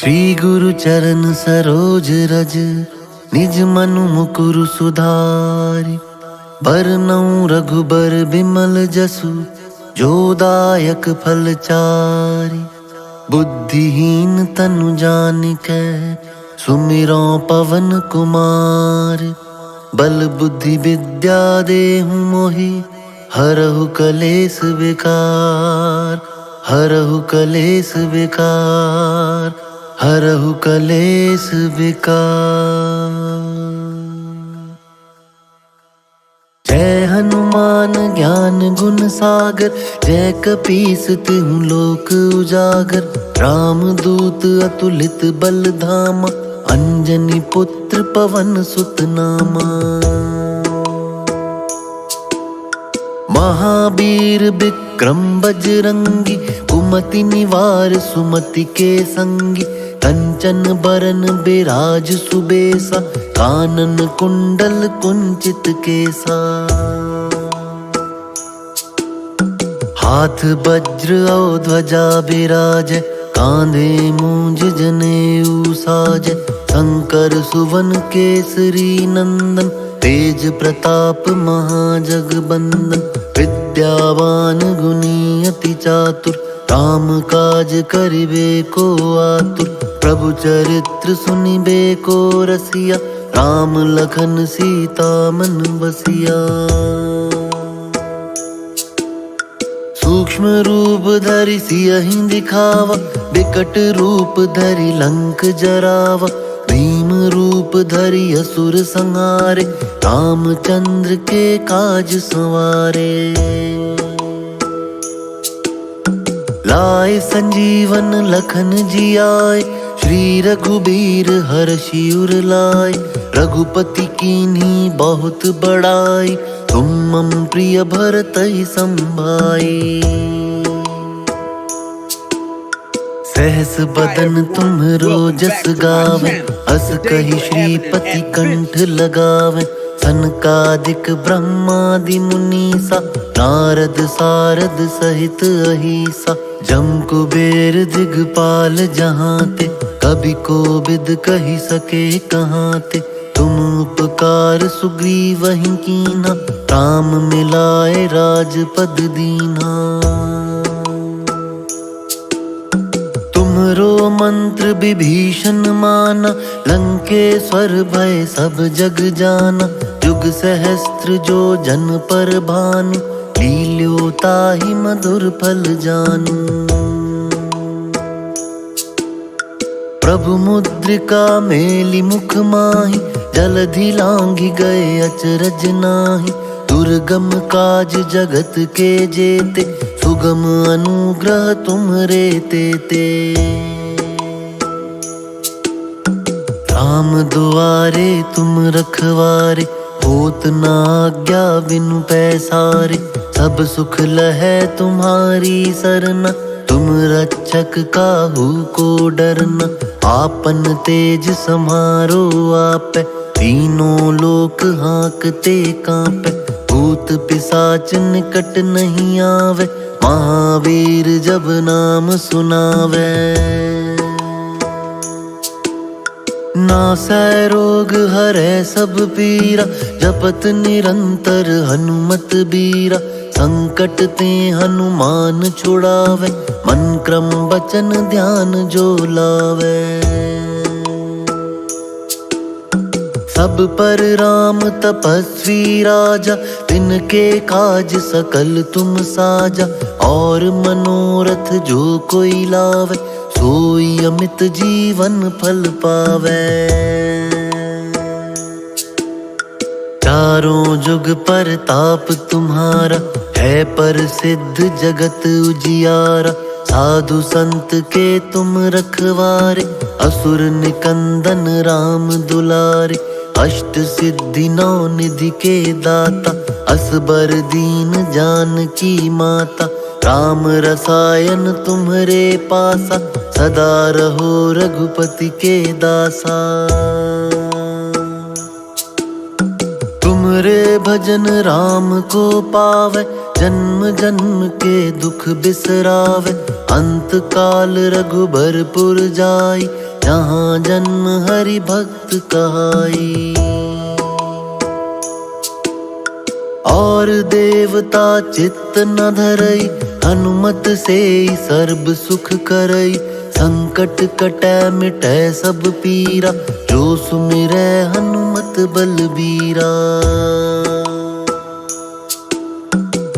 श्री गुरु चरण सरोज रज, निज मनु मुकुरु सुधारि। बरनउँ रघुबर बिमल जसु, जो दायक फल चारि। बुद्धिहीन तनु जानिकै, सुमिरौं पवन कुमार। बल बुद्धि विद्या देहु मोहि, हरहु कलेस विकार। हरहु कलेस विकार, हरहु कलेस विकार। जय हनुमान ज्ञान गुण सागर, जय कपीस तिहुँ लोक उजागर। राम दूत अतुलित बल धामा, अंजनी पुत्र पवन सुत नामा। महावीर विक्रम बजरंगी, कुमति निवार सुमति के संगी। कंचन बरन बिराज सुबेसा, कानन कुंडल कुंचित केसा। हाथ वज्र और ध्वजा बिराजै, कांधे मूंज जनेऊ साजै। शंकर सुवन केसरी नंदन, तेज प्रताप महाजगबंदन। विद्यावान गुणी अति चातुर, राम काज करिबे को आतुर। प्रभु चरित्र सुनिबे को रसिया, राम लखन सीता मन बसिया। सूक्ष्म रूप धरि सियहि दिखावा, विकट रूप धरि लंक जरावा। भीम रूप धरि असुर संहारे, रामचंद्र के काज संवारे। लाए संजीवन लखन जियाए, श्री रघुबीर हर्षि उर लाए। रघुपति कीन्ही बहुत बड़ाई, तुम मम प्रिय भरतहि संभाई। सहस बदन तुम्हरो जस गावे, अस कहि श्रीपति कंठ लगावे। सनकादिक ब्रह्मादि मुनीसा, नारद सारद सहित अहीसा। जम कुबेर दिगपाल जहांते, कभी कोविद कहि सके कहांते। तुम उपकार सुग्रीवहि कीन्हा, राम मिलाए राजपद दीन्हा। तुमरो मंत्र विभीषण माना, लंकेश्वर भय सब जग जाना। जुग सहस्त्र जो जन पर भानु, लील्यो ताहि मधुर फल जानू। प्रभु मुद्रिका मेलि मुख माहि, जलधि लांघि गए अचरज नाहि। दुर्गम काज जगत के जेते, सुगम अनुग्रह तुमरे तेते। राम दुआरे तुम रखवारे, होत न आज्ञा बिनु पैसारे। सब सुख लहै तुम्हारी सरना, तुम रक्षक काहू को डरना। आपन तेज सम्हारो आपै, तीनों लोक हाँकते कांपै। भूत पिशाच निकट नहीं आवे, महावीर जब नाम सुनावे। नासै रोग हरै सब पीरा, जपत निरंतर हनुमत बीरा। संकट ते हनुमान छुड़ावे, मन क्रम वचन ध्यान जो लावे। सब पर राम तपस्वी राजा, तिनके काज सकल तुम साजा। और मनोरथ जो कोई लावे, सोई अमित जीवन फल पावे। चारों जुग परताप तुम्हारा, है प्रसिद्ध जगत उजियारा। साधु संत के तुम रखवारे, असुर निकंदन राम दुलारे। अष्ट सिद्धि नौ निधि के दाता, असबर दीन जानकी माता। राम रसायन तुम्हरे पासा, सदा रहो रघुपति के दासा। तुमरे भजन राम को पावे, जन्म जन्म के दुख बिसरावे। अंत काल रघुबरपुर जाई, जहाँ जन्म हरि भक्त कहाई। और देवता चित्त न धरई, हनुमत से सर्ब सुख करई। संकट कटै मिटै सब पीरा, जो सुमिरै हनुमत बलबीरा।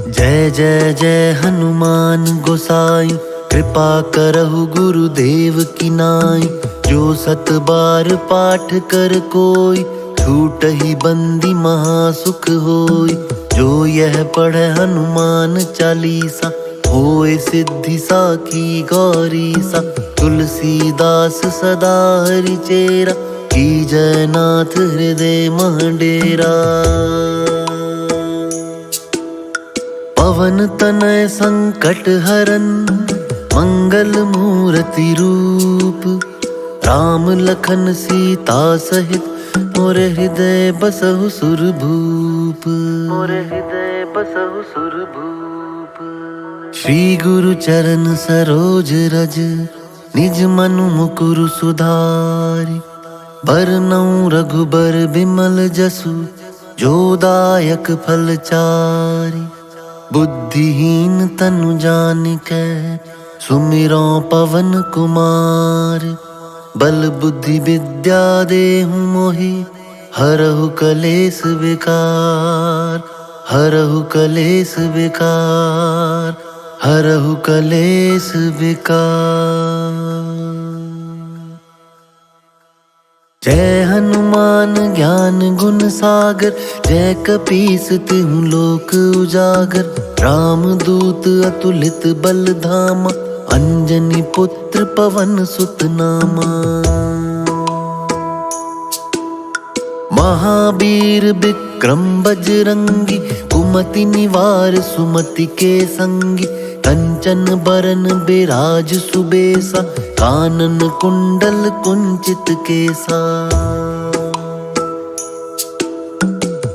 जय जय जय हनुमान गोसाई, कृपा करहु गुरुदेव की नाई। जो सत बार पाठ कर कोई, छूटहि बंदी महासुख होई। जो यह पढ़े हनुमान चालीसा, होए सिद्धि साखी गौरी सा। तुलसीदास सदा हरि चेरा, कीजय नाथ हृदय मह डेरा। पवन तनय संकट हरन, मंगल मूर्ति रूप। राम लखन सीता सहित, मोर हृदय बसहु सुरभूप। मोर हृदय बसहु सुरभूप। श्री गुरु चरण सरोज रज, निज मनु मुकुरु सुधारि। बरनउँ रघुबर बिमल जसु, जो दायक फल चारि। बुद्धिहीन तनु जानिकै, सुमिरौ पवन कुमार। बल बुद्धि विद्या देहु मोहि, हरहु कलेस विकार। हरहु कलेस विकार, हरहु कलेस विकार। जय हनुमान ज्ञान गुण सागर, जय कपीस तिहुँ लोक उजागर। राम दूत अतुलित बल धामा, अंजनी पुत्र पवन सुत नामा। महावीर विक्रम बजरंगी, कुमति निवार सुमति के संगी। कंचन बरन बिराज सुबेसा, कानन कुंडल कुंचित केसा।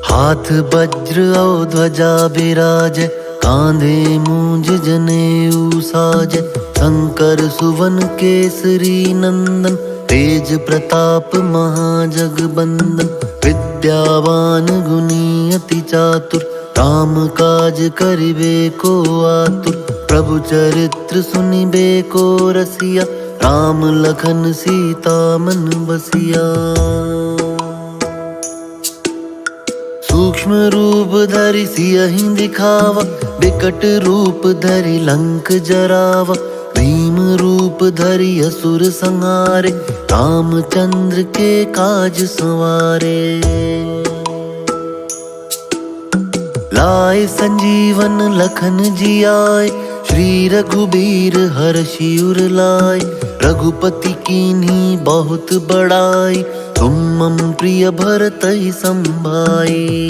हाथ वज्र और ध्वजा बिराजे, कांधे मूंज जनेऊ साजे। शंकर सुवन केसरी नंदन, तेज प्रताप महाजगबंदन। विद्यावान गुणी अति चातुर, राम काज करिबे को आतुर। प्रभु चरित्र सुनिबे को रसिया, राम लखन सीता मन बसिया। सूक्ष्म रूप धरि सियहि दिखावा, बिकट रूप धरि लंक जरावा। भीम रूप धरि असुर संहारे, रामचंद्र के काज संवारे। लाए संजीवन लखन जियाए, श्री रघुबीर हर्षि उर लाए। रघुपति कीन्ही बहुत बड़ाई, तुम मम प्रिय भरतहि संभाई।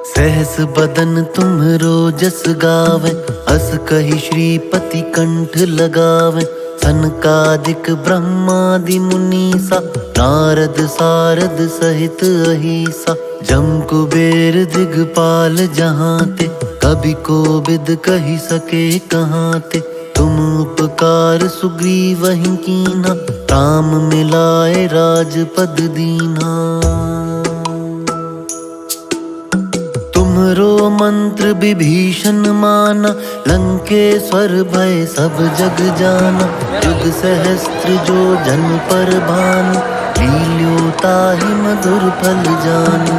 सहस बदन तुम्हरो जस गावे, अस कहि श्रीपति कंठ लगावे। सनकादिक ब्रह्मादि मुनीसा, नारद सारद सहित अहिसा। जम कुबेर दिगपाल जहाँ ते, कभी कोविद कहि सके कहाँ ते। तुम उपकार सुग्रीवहि कीन्हा, राम मिलाए राजपद दीन्हा। तुमरो मंत्र विभीषण माना, लंकेश्वर भय सब जग जाना। युग सहस्त्र जो जन पर भानु, लील्यो ताहि मधुर फल जानु।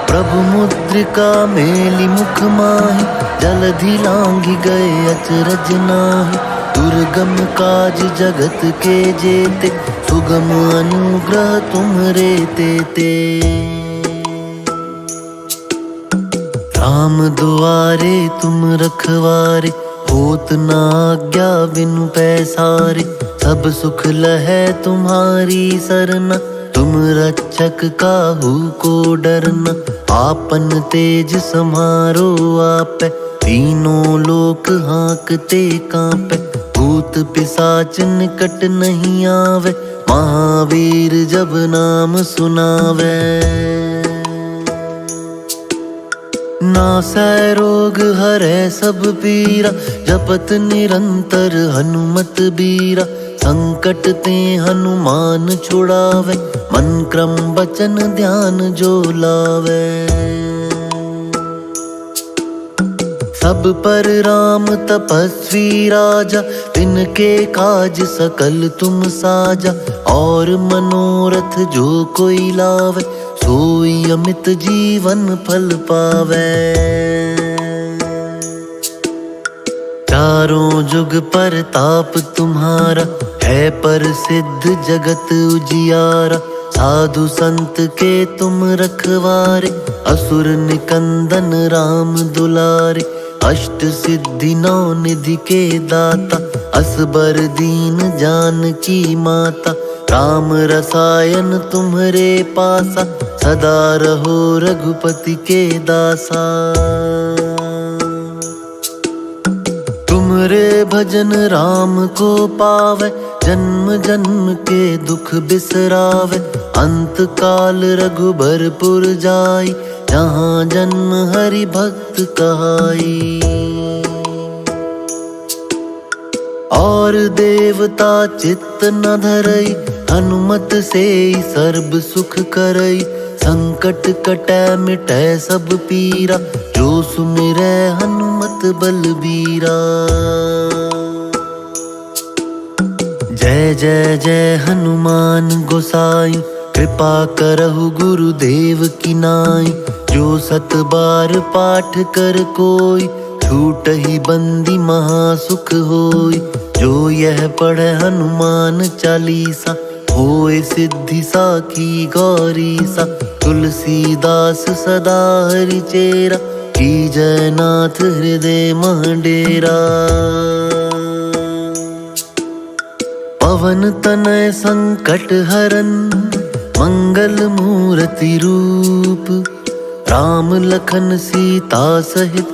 प्रभु मुद्रिका मेलि मुख माहि, जलधि लांघि गए अचरज नाहि। दुर्गम काज जगत के जेते, सुगम अनुग्रह तुम्हरे तेते। राम दुआरे तुम रखवारे, होत न आज्ञा बिनु पैसारे। सब सुख लहै तुम्हारी सरना, तुम रक्षक काहू को डरना। आपन तेज समारो आपै, तीनों लोक हाँकते कांपै। भूत पिशाच निकट नहीं आवे, महावीर जब नाम सुनावे। नासै रोग हरै सब पीरा, जपत निरंतर हनुमत बीरा। संकट ते हनुमान छुड़ावे, मन क्रम वचन ध्यान जो लावे। सब पर राम तपस्वी राजा, तिनके काज सकल तुम साजा। और मनोरथ जो कोई लावे, सोई अमित जीवन फल पावे। चारों जुग परताप तुम्हारा, है प्रसिद्ध जगत उजियारा। साधु संत के तुम रखवारे, असुर निकंदन राम दुलारे। अष्ट सिद्धि नौ निधि के दाता, असबर दीन जानकी माता। राम रसायन तुम्हरे पासा, सदा रहो रघुपति के दासा। तुमरे भजन राम को पावे, जन्म जन्म के दुख बिसरावे। अंत काल रघुबरपुर जाई, जहाँ जन्म हरि भक्त कहाई। और देवता चित्त न धरई, हनुमत से सर्ब सुख करई। संकट कटै मिटै सब पीरा, जो सुमिरै हनुमत बलबीरा। जय जय जय हनुमान गोसाई, कृपा करहु गुरुदेव की नाई। जो सत बार पाठ कर कोई, छूटहि बंदी महासुख होई। जो यह पढ़े हनुमान चालीसा, होए सिद्धि साखी गौरी सा। तुलसीदास सदा हरि चेरा, कीजय नाथ हृदय मह डेरा। पवन तनय संकट हरन, मंगल मूर्ति रूप। राम लखन सीता सहित,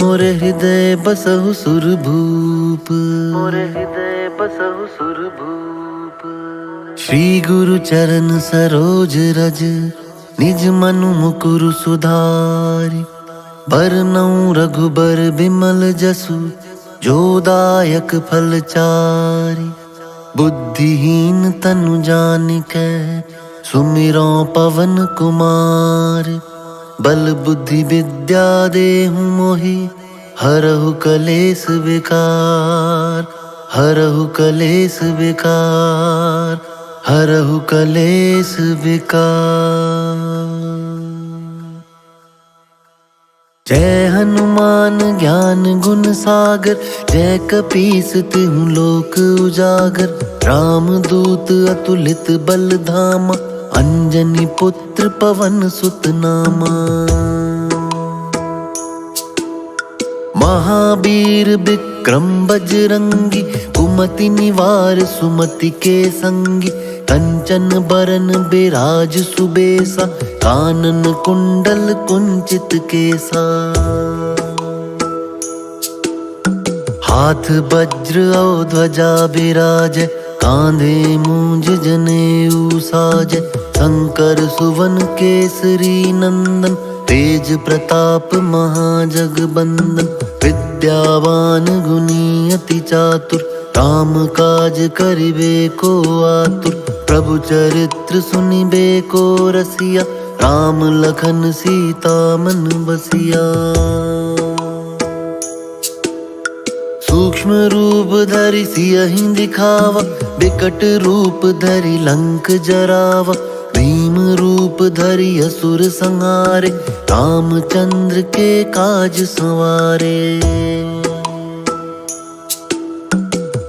मोर हृदय बसहु सुरभूप। मोर हृदय बसहु सुरभूप। श्री गुरु चरण सरोज रज, निज मनु मुकुरु सुधारि। बरनउँ रघुबर बिमल जसु, जो दायक फल चारि। बुद्धिहीन तनु जानिकै, सुमिरौं पवन कुमार। बल बुद्धि विद्या देहु मोहि, हरहु कलेस विकार। हरहु कलेस विकार, हरहु कलेस विकार। जय हनुमान ज्ञान गुण सागर, जय कपीस तिहुँ लोक उजागर। राम दूत अतुलित बल धामा, अंजनी पुत्र पवन सुत नामा। महावीर विक्रम बजरंगी, कुमति निवार सुमति के संगी। कंचन बरन बिराज सुबेसा, कानन कुंडल कुंचित केसा। हाथ वज्र और ध्वजा बिराजे, कांधे मूंज जनेऊ साजे। शंकर सुवन केसरी नंदन, तेज प्रताप महाजगबंदन। विद्यावान गुणी अति चातुर, राम काज करिबे को आतुर। प्रभु चरित्र सुनिबे को रसिया, राम लखन सीता मन बसिया। सूक्ष्म रूप धरि सियहि दिखावा, विकट रूप धरि लंक जरावा। भीम रूप धरि असुर संहारे, रामचंद्र के काज संवारे।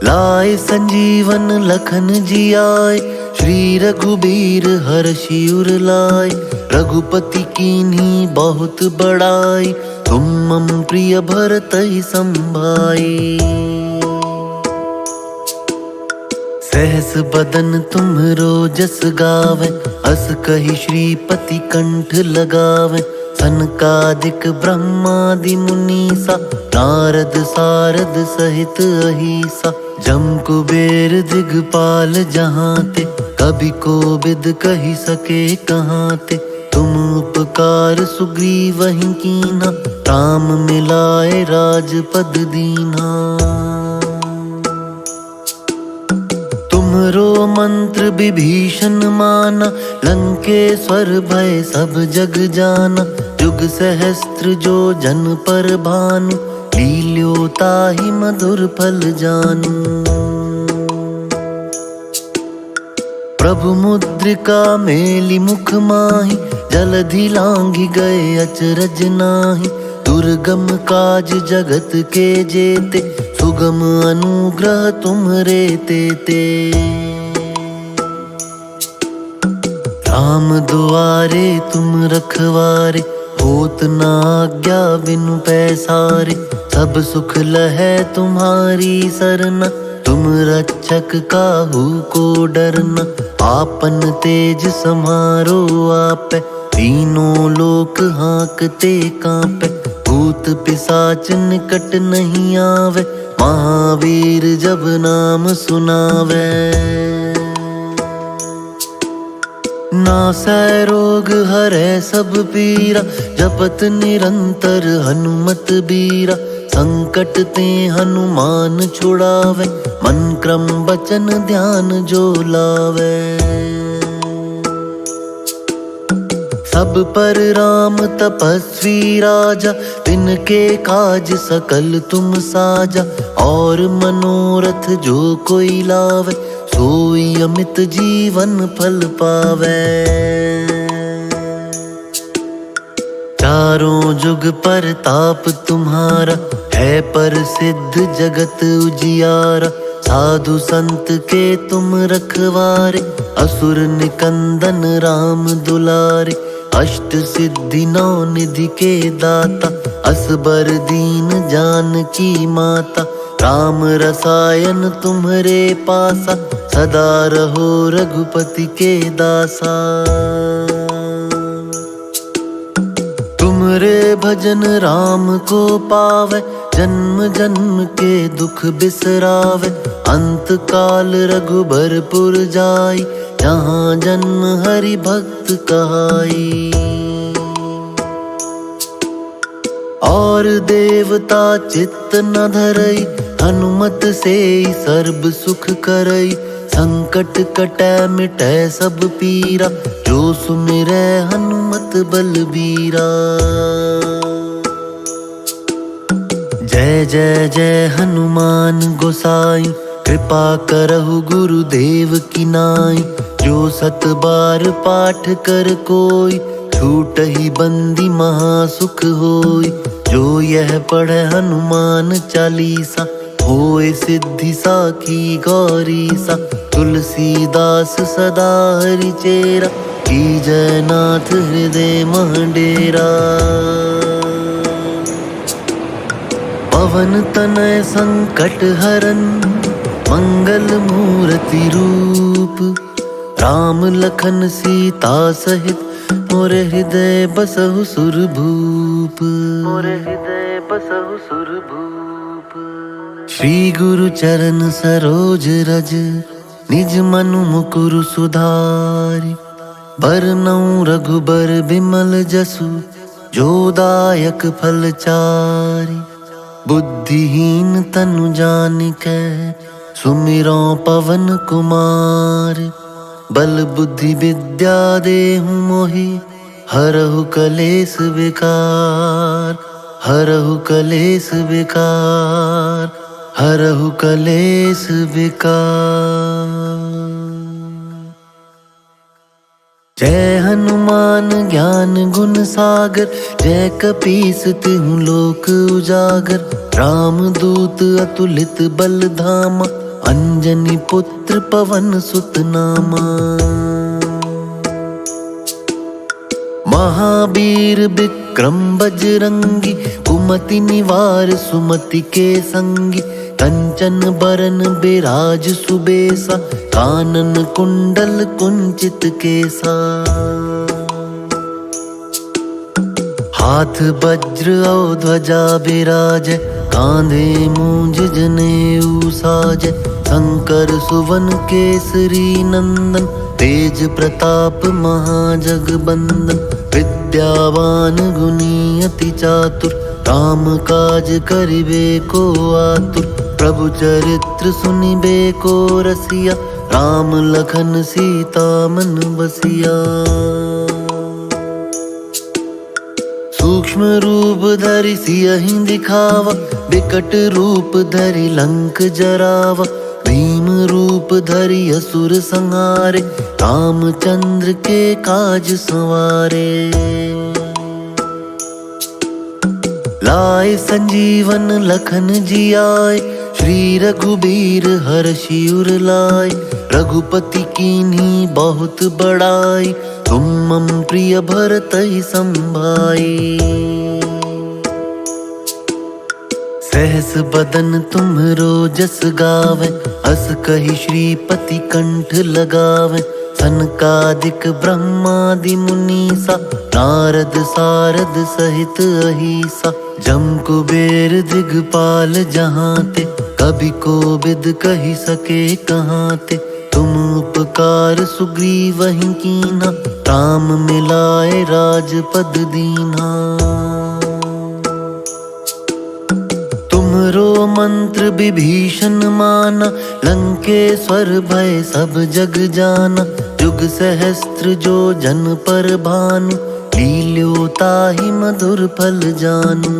लाए संजीवन लखन जियाए, श्री रघुबीर हर्षि उर लाए। रघुपति कीन्ही बहुत बड़ाई, तुम मम प्रिय भरतहि संभाई। सहस बदन तुम्हरो जस गावे, अस कहि श्रीपति कंठ लगावे। सनकादिक ब्रह्मादि मुनीसा, नारद सारद सहित अहीसा। जम कुबेर दिगपाल जहाँ ते, कभी कोविद कहि सके कहाँ ते। तुम उपकार सुग्रीवहि कीन्हा, राम मिलाए राजपद दीन्हा। तुमरो मंत्र विभीषण माना, लंकेश्वर भय सब जग जाना। जुग सहस्त्र जो जन पर भानु, लील्यो ताहि मधुर फल जानू। प्रभु मुद्रिका मेलि मुख माहि, जलधि लांघि गए अचरज नाहि। दुर्गम काज जगत के जेते, सुगम अनुग्रह तुम्हरे तेते। राम दुआरे तुम रखवारे, होत न आज्ञा बिनु पैसारे। सब सुख लहै तुम्हारी सरना, तुम रक्षक काहू को डरना। आपन तेज समारो आपै, तीनों लोक हाँकते कांपै। भूत पिशाच निकट नहीं आवे, महावीर जब नाम सुनावे। नासै रोग हरै सब पीरा, जपत निरंतर हनुमत बीरा। संकट ते हनुमान छुड़ावे, मन क्रम वचन ध्यान जो लावे। सब पर राम तपस्वी राजा, तिनके काज सकल तुम साजा। और मनोरथ जो कोई लावे, सोई अमित जीवन फल पावे। चारों जुग परताप तुम्हारा, है प्रसिद्ध जगत उजियारा। साधु संत के तुम रखवारे, असुर निकंदन राम दुलारे। अष्ट सिद्धि नौ निधि के दाता, असबर दीन जानकी माता। राम रसायन तुम्हरे पासा, सदा रहो रघुपति के दासा। तुमरे भजन राम को पावे, जन्म जन्म के दुख बिसरावे। अंत काल रघुबरपुर जाई, जहाँ जन्म हरि भक्त कहाई। और देवता चित्त न धरई, हनुमत से सर्ब सुख करई। संकट कटै मिटै सब पीरा, जो सुमिरै हनुमत बलबीरा। जय जय जय हनुमान गोसाई, कृपा करहु गुरुदेव की नाई। जो सत बार पाठ कर कोई, छूटहि बंदी महासुख होई। जो यह पढ़े हनुमान चालीसा, होए सिद्धि साखी गौरीसा। तुलसीदास सदा हरि चेरा, कीजय नाथ हृदय मह डेरा। पवन तनय संकट हरन, मंगल मूर्ति रूप। राम लखन सीता सहित, मोरे हृदय बसहु सुरभूप। मोरे हृदय बसहु सुरभूप। श्री गुरु चरण सरोज रज, निज मनु मुकुरु सुधारि। बरनउँ रघुबर बिमल जसु, जो दायक फल चारि। बुद्धिहीन तनु जानिकै, सुमिरौं पवन कुमार। बल बुद्धि विद्या देहु मोहि, हरहु कलेस विकार। हरहु कलेस विकार, हरहु कलेस विकार। जय हनुमान ज्ञान गुण सागर, जय कपीस तिहुँ लोक उजागर। राम दूत अतुलित बल धामा, अंजनी पुत्र पवन सुत नामा। महावीर विक्रम बजरंगी, कुमति निवार सुमति के संगी। कंचन बरन बिराज सुबेसा, कानन कुंडल कुंचित केसा। हाथ वज्र और ध्वजा बिराजै, कांधे मूंज जनेऊ साजै। शंकर सुवन केसरी नंदन, तेज प्रताप महाजगबंदन। विद्या विद्यावान गुणी अति चातुर, राम काज करिबे को आतुर। प्रभु चरित्र सुनिबे को रसिया, राम लखन सीता मन बसिया। सूक्ष्म रूप धरि सियहि दिखावा, विकट रूप धरि लंक जरावा। भीम रूप धरि असुर संहारे, रामचंद्र के काज संवारे। लाए संजीवन लखन जियाए, श्री रघुबीर हर्षि उर लाए। रघुपति कीन्ही बहुत बड़ाई, तुम मम प्रिय भरतहि संभाई। सहस बदन तुम्हरो जस गावे, अस कहि श्रीपति कंठ लगावे। सनकादिक ब्रह्मादि मुनीसा, नारद सारद सहित अहिसा। जम कुबेर दिगपाल जहाँ ते, कभी कोविद कहि सके कहाँ ते। तुम उपकार सुग्रीवहि कीन्हा, राम मिलाए राजपद दीन्हा। तुमरो मंत्र विभीषण माना, लंकेश्वर भय सब जग जाना। युग सहस्त्र जो जन पर भानु, लील्यो ताहि मधुर फल जानू।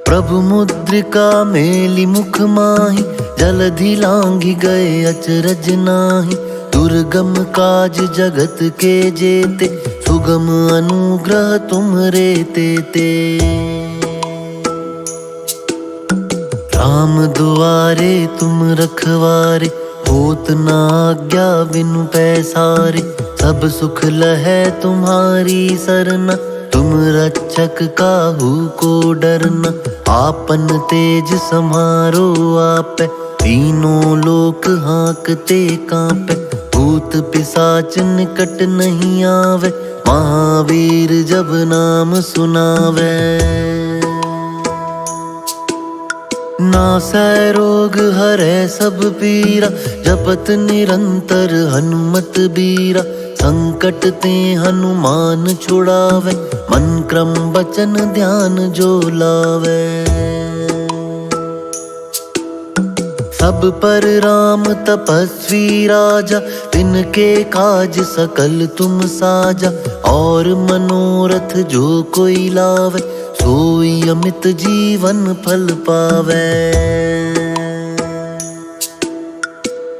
प्रभु मुद्रिका मेलि मुख माहि, जलधि लांघि गए अचरज नाहि। दुर्गम काज जगत के जेते, सुगम अनुग्रह तुम्हरे तेते। राम दुआरे तुम रखवारे, होत न आज्ञा बिनु पैसारे। सब सुख लहै तुम्हारी सरना, तुम रक्षक काहू को डरना। आपन तेज समारो आपै, तीनों लोक हाँकते कांपै। भूत पिशाच निकट नहीं आवे, महावीर जब नाम सुनावे। नासै रोग हरै सब पीरा, जपत निरंतर हनुमत बीरा। संकट ते हनुमान छुड़ावे, मन क्रम वचन ध्यान जो लावे। सब पर राम तपस्वी राजा, तिनके काज सकल तुम साजा। और मनोरथ जो कोई लावे, सोई अमित जीवन फल पावे।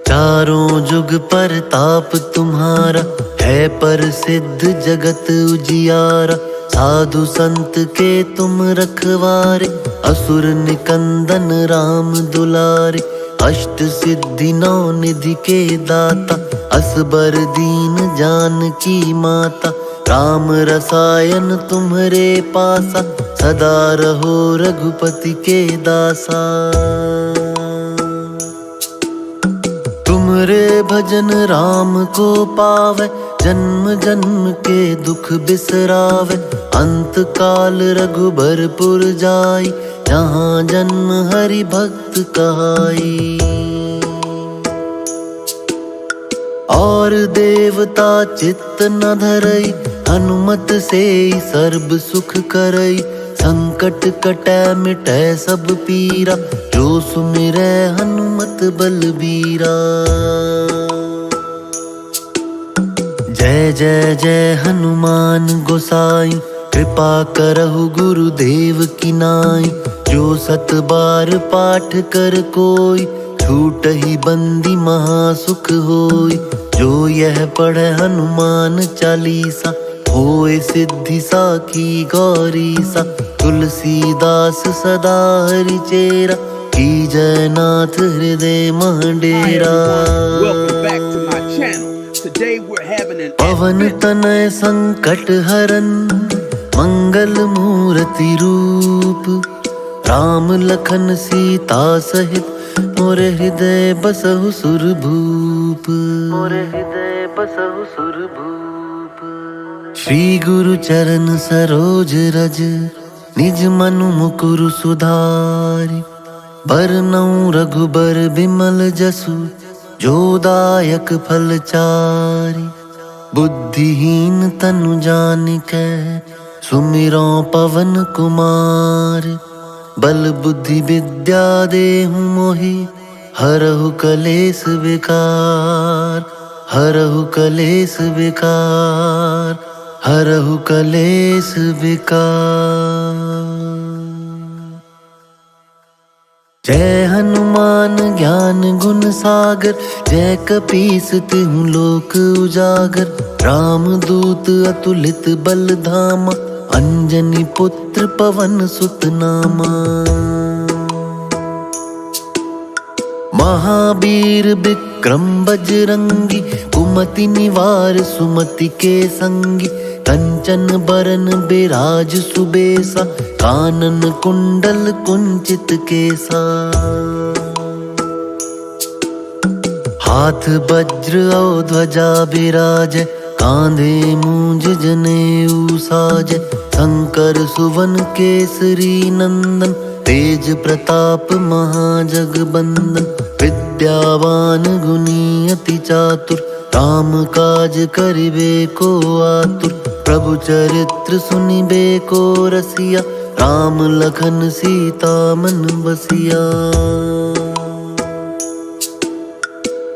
चारों जुग परताप तुम्हारा, है प्रसिद्ध जगत उजियारा। साधु संत के तुम रखवारे, असुर निकंदन राम दुलारे। अष्ट सिद्धि नौ निधि के दाता, असबर दीन जानकी माता। राम रसायन तुम्हरे पासा, सदा रहो रघुपति के दासा। तुमरे भजन राम को पावे, जन्म जन्म के दुख बिसरावे। अंत काल रघुबरपुर जाई, जहाँ जन्म हरि भक्त कहाई। और देवता चित्त न धरई, हनुमत से सर्ब सुख करई। संकट कटै मिटै सब पीरा, जो सुमिरै हनुमत बलबीरा। जय जय जय हनुमान गोसाई, कृपा करहु गुरुदेव की नाई। जो सत बार पाठ कर कोई, छूटहि बंदी महासुख होई। जो यह पढ़े हनुमान चालीसा, होए सिद्धि साखी गौरीसा। तुलसीदास सदा हरि चेरा, की जय नाथ हृदय मंडेरा। पवन तनय संकट हरन, मंगल मूर्ति रूप। राम लखन सीता सहित, मोरे हृदय बसहु सुरभूप। मोरे हृदय बसहु सुरभूप। श्री गुरु चरण सरोज रज, निज मनु मुकुरु सुधारि। बरनउँ रघुबर बिमल जसु, जो दायक फल चारि। बुद्धिहीन तनु जानिकै सुमिरो पवन कुमार। बल बुद्धि विद्या देहु मोहि हरहु कलेस विकार। हरहु कलेस विकार, हरहु कलेस विकार। जय हनुमान ज्ञान गुण सागर, जय कपीस तिहुँ लोक उजागर। राम दूत अतुलित बल धामा, अंजनी पुत्र पवन सुत नामा। महावीर विक्रम बजरंगी, कुमति निवार सुमति के संगी। कंचन बरन बिराज सुबेसा, कानन कुंडल कुंचित केसा। हाथ वज्र और ध्वजा बिराजै, कांधे मूंज जनेऊ साजै। शंकर सुवन केसरी नंदन, तेज प्रताप महाजगबंदन। विद्यावान गुणी अति चातुर, राम काज करिबे को आतुर। प्रभु चरित्र सुनिबे को रसिया, राम लखन सीता मन बसिया।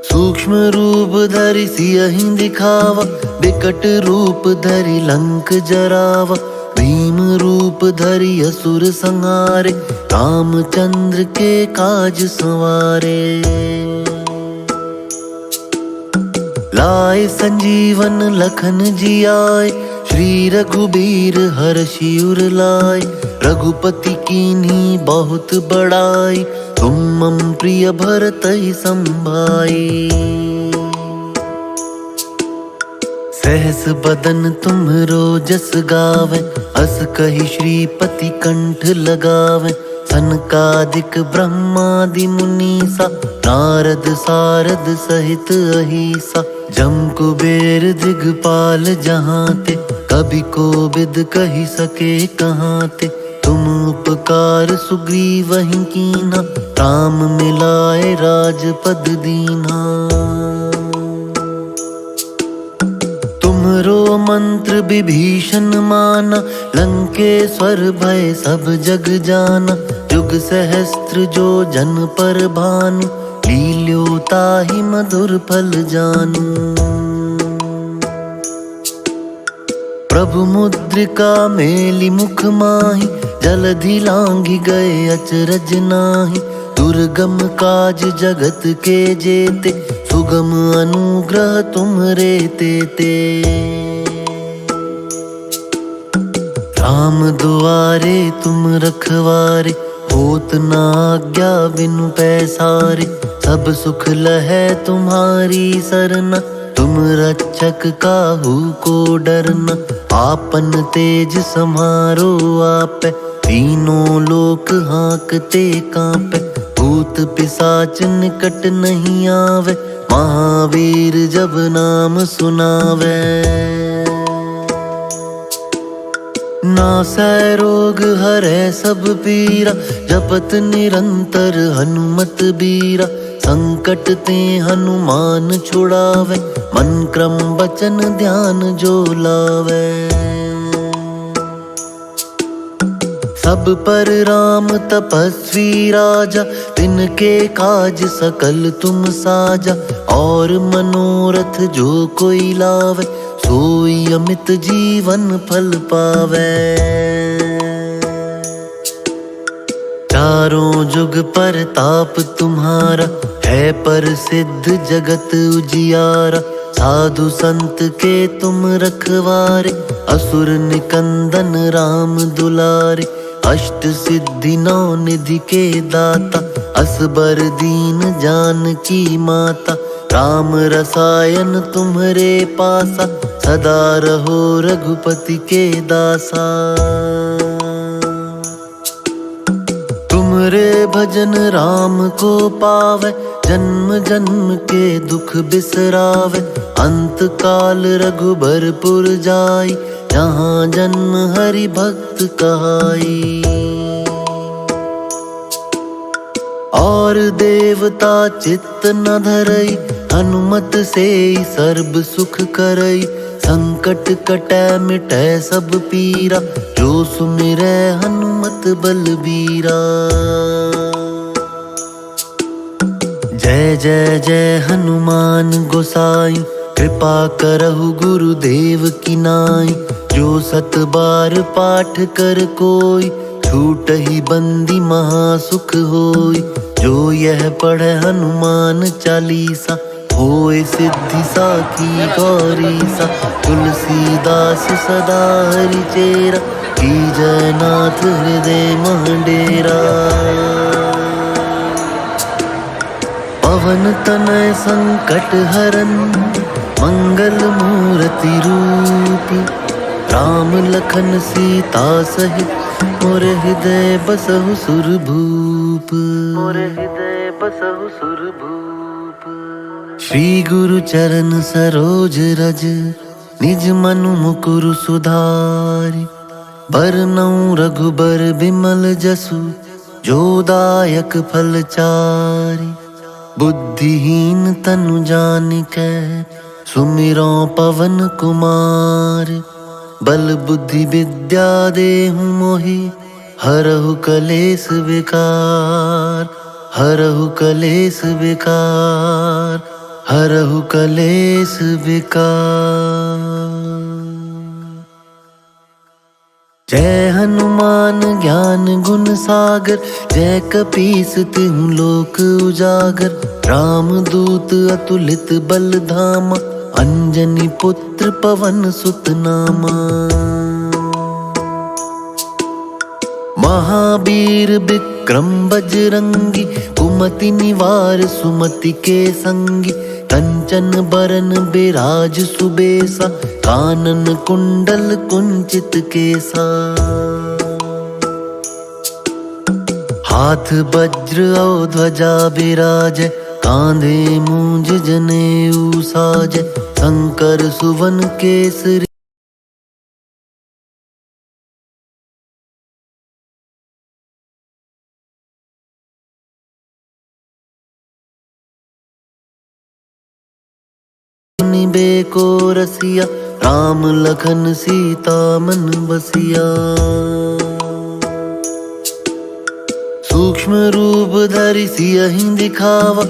सूक्ष्म रूप धरि सियहि दिखावा, विकट रूप धरि लंक जरावा। भीम रूप धरि असुर संहारे, रामचंद्र के काज संवारे। लाए संजीवन लखन जियाए, श्री रघुबीर हर्षि उर लाए। रघुपति कीन्ही बहुत बड़ाई, तुम मम प्रिय भरतहि संभाई। सहस बदन तुम्हरो जस गावे, अस कहि श्रीपति कंठ लगावे। सनकादिक ब्रह्मादि मुनीसा, नारद सारद सहित अहिसा। जम कुबेर दिगपाल जहाँ ते, कभी कोविद कहि सके कहाँ ते। तुम उपकार सुग्रीवहि कीन्हा, राम मिलाए राजपद दीन्हा। तुमरो मंत्र विभीषण माना, लंकेश्वर भय सब जग जाना। जुग सहस्त्र जो जन पर भानु, लील्यो ताहि मधुर फल जानू। प्रभु मुद्रिका मेलि मुख माहि, जलधि लांघि गए अचरज नाहि। दुर्गम काज जगत के जेते, सुगम अनुग्रह तुम्हरे तेते। राम दुआरे तुम रखवारे, होत न आज्ञा बिनु पैसारे। सब सुख लहै तुम्हारी सरना, तुम रक्षक काहू को डरना। आपन तेज सम्हारो आपै, तीनों लोक हाँकते कांपै। भूत पिशाच निकट नहीं आवे, महावीर जब नाम सुनावे। नासै रोग हरै सब पीरा, जपत निरंतर हनुमत बीरा। संकट ते हनुमान छुड़ावे, मन क्रम वचन ध्यान जो लावे। सब पर राम तपस्वी राजा, तिनके काज सकल तुम साजा। और मनोरथ जो कोई लावे, सोई अमित जीवन फल पावे। चारों जुग परताप तुम्हारा, है प्रसिद्ध जगत उजियारा। साधु संत के तुम रखवारे, असुर निकंदन राम दुलारे। अष्ट सिद्धि नौ निधि के दाता, असबर दीन जानकी माता। राम रसायन तुम्हरे पासा, सदा रहो रघुपति के दासा। तुमरे भजन राम को पावे, जन्म जन्म के दुख बिसरावे। अंत काल रघुबरपुर जाई, जहाँ जन्म हरि भक्त कहाई। और देवता चित्त न धरई, हनुमत से सर्ब सुख करई। संकट कटै मिटै सब पीरा, जो सुमिरै हनुमत बलबीरा। जय जय जय हनुमान गोसाई, कृपा करहु गुरुदेव की नाई। जो सत बार पाठ कर कोई, छूटहि बंदी महासुख होई। जो यह पढ़े हनुमान चालीसा, होए सिद्धि साखी गौरीसा। तुलसीदास सदा हरिचेरा, कीजय नाथ हृदय मह डेरा। पवन तनय संकट हरन, मंगल मूर्ति रूप। राम लखन सीता सहित, मोर हृदय बसहु सुरभूप। मोर हृदय बसहु सुरभूप। श्री गुरु चरण सरोज रज, निज मनु मुकुरु सुधारि। बरनउँ रघुबर बिमल जसु, जो दायक फल चारि। बुद्धिहीन तनु जानिकै, सुमिरौ पवन कुमार। बल बुद्धि विद्या देहु मोहि, हरहु कलेस विकार। हरहु कलेस विकार, हरहु कलेस विकार। जय हनुमान ज्ञान गुण सागर, जय कपीस तिहुँ लोक उजागर। राम दूत अतुलित बल धामा, अंजनी पुत्र पवन सुत नामा। महावीर विक्रम बजरंगी, कुमति निवार सुमति के संगी। कंचन बरन बिराज सुबेसा, कानन कुंडल कुंचित केसा। हाथ वज्र और ध्वजा बिराजै, कांधे मूंज जनेऊ साजै। शंकर सुवन केसरी, बेको रसिया। राम लखन सीता मन बसिया। सूक्ष्म रूप धरि सियहि दिखावा,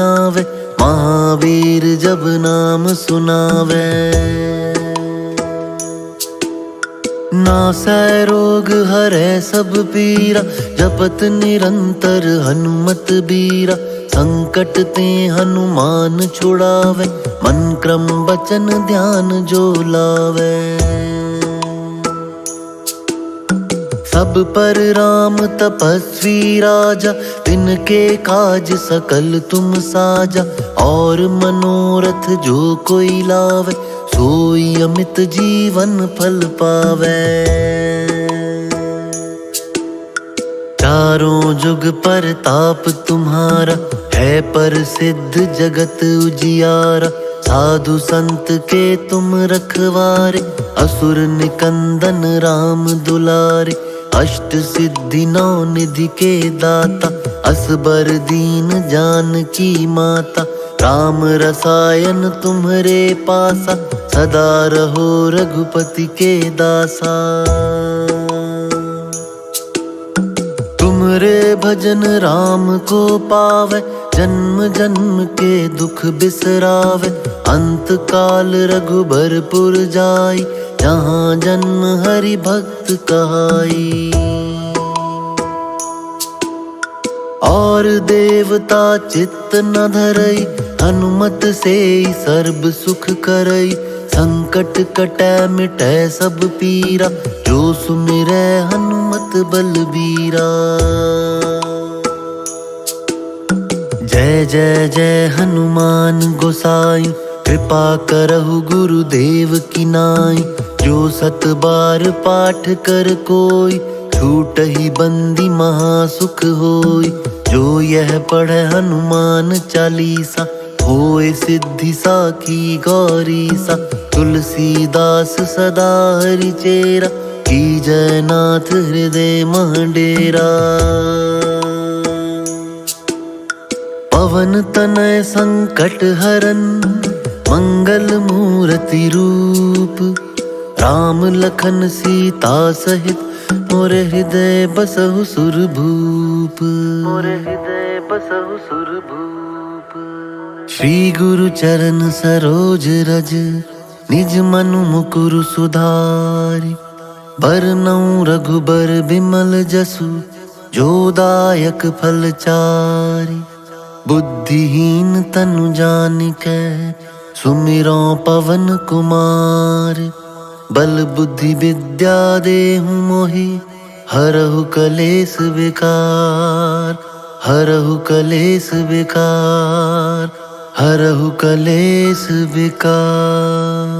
आवे। महावीर जब नाम सुनावे, नासै रोग हरै सब पीरा। जपत निरंतर हनुमत बीरा, संकट ते हनुमान छुड़ावे। मन क्रम वचन ध्यान जो लावे। तब पर राम तपस्वी राजा, तिनके काज सकल तुम साजा। और मनोरथ जो कोई लावे, सोई अमित जीवन फल पावे। चारों जुग पर ताप तुम्हारा, है प्रसिद्ध जगत उजियारा। साधु संत के तुम रखवारे, असुर निकंदन राम दुलारे। अष्ट सिद्धि नौ निधि के दाता, असबर दीन जानकी माता। राम रसायन तुम्हरे पासा, सदा रहो रघुपति के दासा। तुमरे भजन राम को पावे, जन्म जन्म के दुख बिसरावे। अंत काल रघुबरपुर जाई, जहाँ जन्म हरि भक्त कहाई। और देवता चित्त न धरई, हनुमत से सर्ब सुख करई। संकट कटै मिटै सब पीरा, जो सुमिरै हनुमत बलबीरा। जय जय जय हनुमान गोसाई, कृपा करहु गुरुदेव की नाई। जो सत बार पाठ कर कोई, छूटहि बंदी महासुख होई। जो यह पढ़े हनुमान चालीसा, होए सिद्धि साखी गौरी सा। तुलसीदास सदा हरि चेरा, कीजय नाथ हृदय मह डेरा। पवन तनय संकट हरन, मंगल मूर्ति रूप। राम लखन सीता सहित, मोर हृदय बसहु सुरभूप। मोर हृदय बसहु सुरभूप। श्री गुरु चरण सरोज रज, निज मनु मुकुरु सुधारि। बरनउँ रघुबर बिमल जसु, जो दायक फल चारि। बुद्धिहीन तनु जानिकै, सुमिरौ पवन कुमार। बल बुद्धि विद्या देहु मोहि, हरहु कलेस विकार। हरहु कलेस विकार, हरहु कलेस विकार।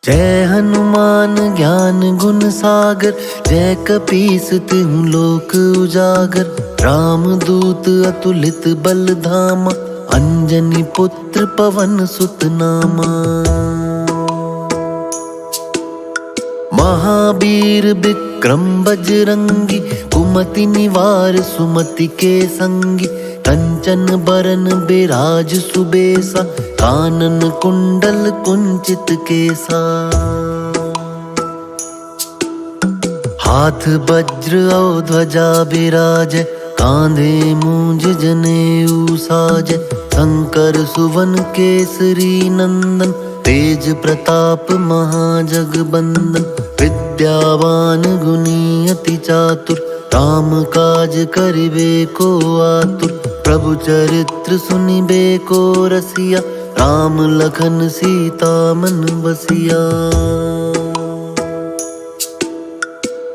जय हनुमान ज्ञान गुण सागर, जय कपीस तिहुँ लोक उजागर। राम दूत अतुलित बल धामा, अंजनी पुत्र पवन सुत नामा। महावीर विक्रम बजरंगी, कुमति निवार सुमति के संगी। कंचन बरन बिराज सुबेसा, कानन कुंडल कुंचित केसा। हाथ वज्र और ध्वजा बिराजै, कांधे मूंज जनेऊ साजै। शंकर सुवन केसरी नंदन, तेज प्रताप महाजगबंदन। विद्यावान गुणी अति चातुर, राम काज करिबे को आतुर। प्रभु चरित्र सुनिबे को रसिया, राम लखन सीता मन बसिया।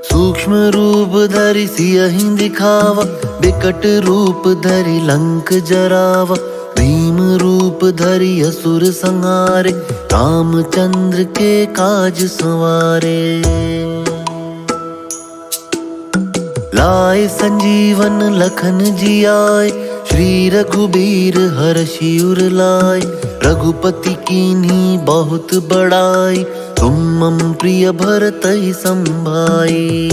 सूक्ष्म रूप धरि सियहि दिखावा, बिकट रूप धरि लंक जरावा। भीम रूप धरि असुर संहारे, रामचंद्र के काज संवारे। लाए संजीवन लखन जियाए, श्री रघुबीर हर्षि उर लाए। रघुपति कीन्ही बहुत बड़ाई, तुम मम प्रिय भरतहि संभाई।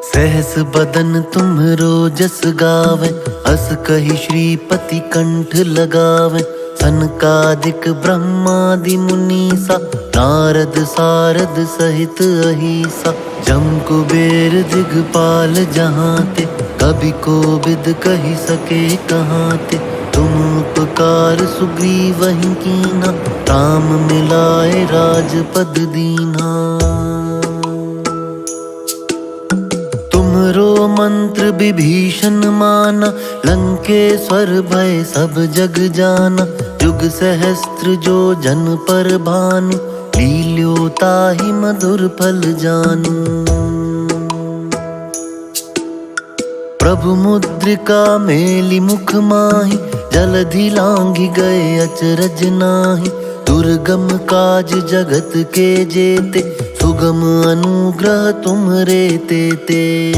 सहस बदन तुम्हरो जस गावे, अस कहि श्रीपति कंठ लगावे। सनकादिक ब्रह्मादि मुनीसा, नारद सारद सहित अहिसा। जम कुबेर दिगपाल जहाँ ते, कभी कोविद कहि सके कहाँ ते। तुम उपकार सुग्रीवहि कीन्हा, राम मिलाए राजपद दीन्हा। तुमरो मंत्र विभीषण माना, लंकेश्वर भय सब जग जाना। जुग सहस्त्र जो जन पर भानु, लील्यो ताहि मधुर फल जानू। प्रभु मुद्रिका मेली मुख माहि, जलधि लांघि गए अचरज नाही। दुर्गम काज जगत के जेते, सुगम अनुग्रह तुमरे तेते।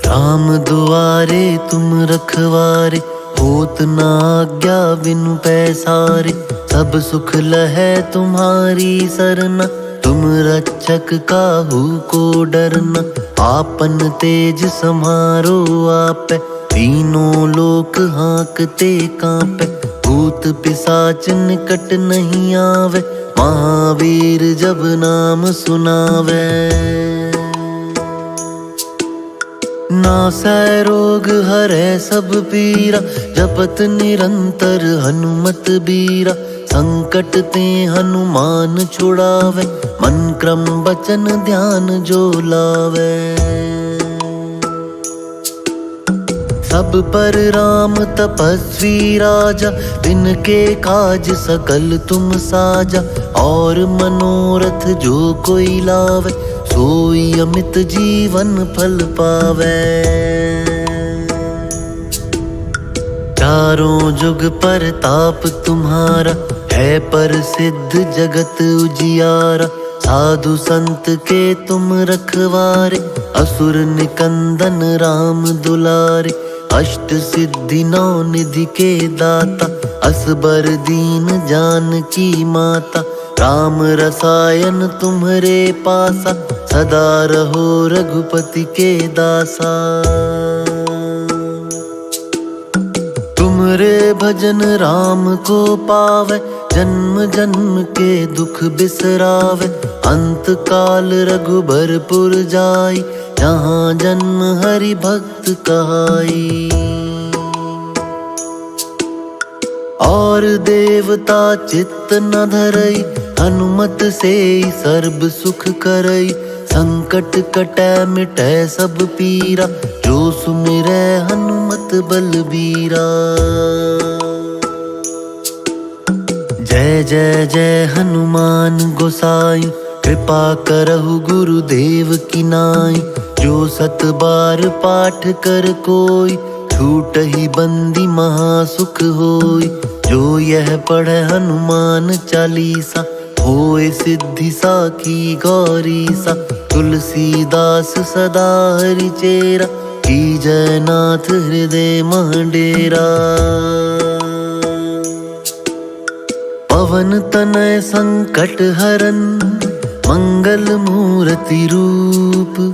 राम दुआरे तुम रखवारे, होत न आज्ञा बिनु पैसारे। सब सुख लहै तुम्हारी सरना, तुम रक्षक काहू को डरना। आपन तेज सम्हारो आपै, तीनों लोक हाँकते कांपै। भूत पिशाच निकट नहीं आवे, महावीर जब नाम सुनावे। नासै रोग हरै सब पीरा, जपत निरंतर हनुमत बीरा। संकट ते हनुमान छुड़ावे, मन क्रम बचन ध्यान जो लावे। सब पर राम तपस्वी राजा, तिनके काज सकल तुम साजा। और मनोरथ जो कोई लावे, सोई अमित जीवन फल पावे। चारों जुग परताप तुम्हारा, है प्रसिद्ध जगत उजियारा। साधु संत के तुम रखवारे, असुर निकंदन राम दुलारे। अष्ट सिद्धि नौ निधि के दाता, असबर दीन जानकी माता। राम रसायन तुम्हरे पासा, सदा रहो रघुपति के दासा। तुमरे भजन राम को पावे, जन्म जन्म के दुख बिसरावे। अंत काल रघुबरपुर जाई, जहाँ जन्म हरि भक्त कहाई। और देवता चित्त न धरई, हनुमत से सर्ब सुख करई। संकट कटै मिटै सब पीरा, जो सुमिरै हनुमत बलबीरा। जय जय जय हनुमान गोसाई, कृपा करहु गुरुदेव की नाई। जो सत बार पाठ कर कोई, छूटहि बंदी महासुख होई। जो यह पढ़े हनुमान चालीसा, होए सिद्धि साखी गौरी सा। तुलसीदास सदा हरि चेरा, कीजय नाथ हृदय मह डेरा। पवन तनय संकट हरन, मंगल मूर्ति रूप।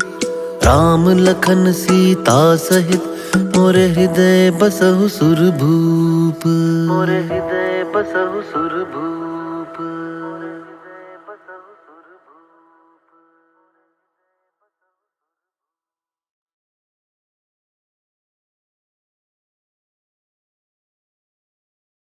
राम लखन सीता सहित, मोरे हृदय बसहु सुरभूप। मोरे हृदय बसहु सुरभूप।